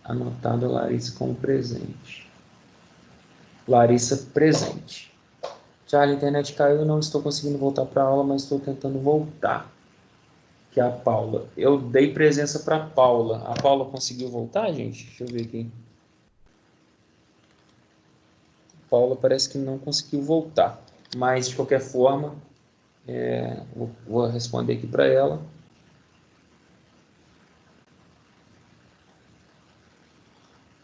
anotado a Larissa como presente. Larissa presente. Charlie, a internet caiu, não estou conseguindo voltar para a aula, mas estou tentando voltar. Que é a Paula. Eu dei presença para a Paula. A Paula conseguiu voltar, gente? Deixa eu ver aqui. A Paula parece que não conseguiu voltar. Mas, de qualquer forma, vou responder aqui para ela.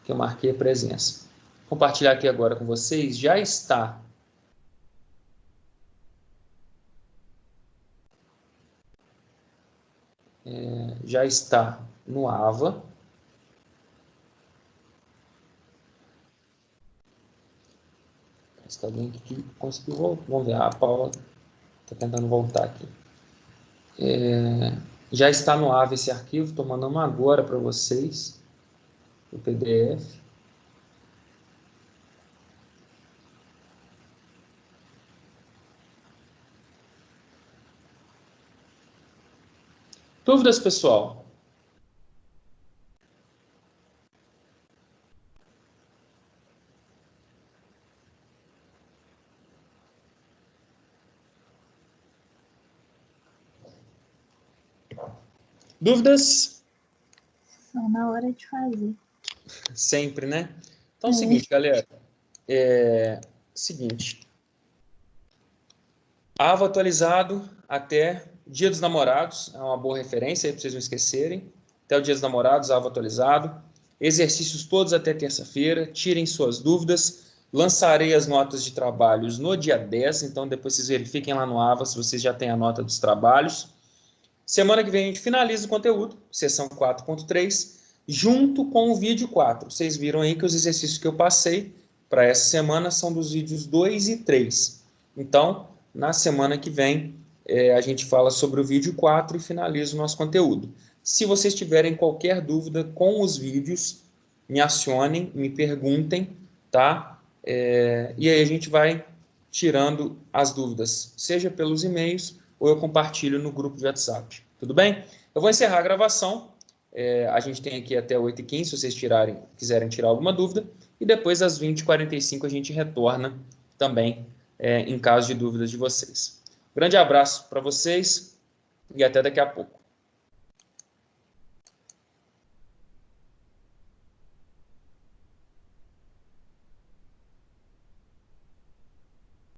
que eu marquei a presença. Vou compartilhar aqui agora com vocês. Já está no AVA. Se alguém que conseguiu voltar. Vamos ver, a Paula está tentando voltar aqui. Já está no AVA esse arquivo, estou mandando agora para vocês, o PDF. Dúvidas, pessoal? Dúvidas? Só na hora de fazer. Sempre, né? Então é o seguinte, galera. Seguinte. AVA atualizado até Dia dos Namorados. É uma boa referência aí para vocês não esquecerem. Até o Dia dos Namorados, AVA atualizado. Exercícios todos até terça-feira. Tirem suas dúvidas. Lançarei as notas de trabalhos no dia 10. Então, depois vocês verifiquem lá no AVA se vocês já têm a nota dos trabalhos. Semana que vem a gente finaliza o conteúdo, sessão 4.3, junto com o vídeo 4. Vocês viram aí que os exercícios que eu passei para essa semana são dos vídeos 2 e 3. Então, na semana que vem, a gente fala sobre o vídeo 4 e finaliza o nosso conteúdo. Se vocês tiverem qualquer dúvida com os vídeos, me acionem, me perguntem, tá? E aí a gente vai tirando as dúvidas, seja pelos e-mails ou eu compartilho no grupo de WhatsApp. Tudo bem? Eu vou encerrar a gravação. A gente tem aqui até 8h15, se vocês quiserem tirar alguma dúvida. E depois, às 20h45, a gente retorna também em caso de dúvidas de vocês. Grande abraço para vocês e até daqui a pouco.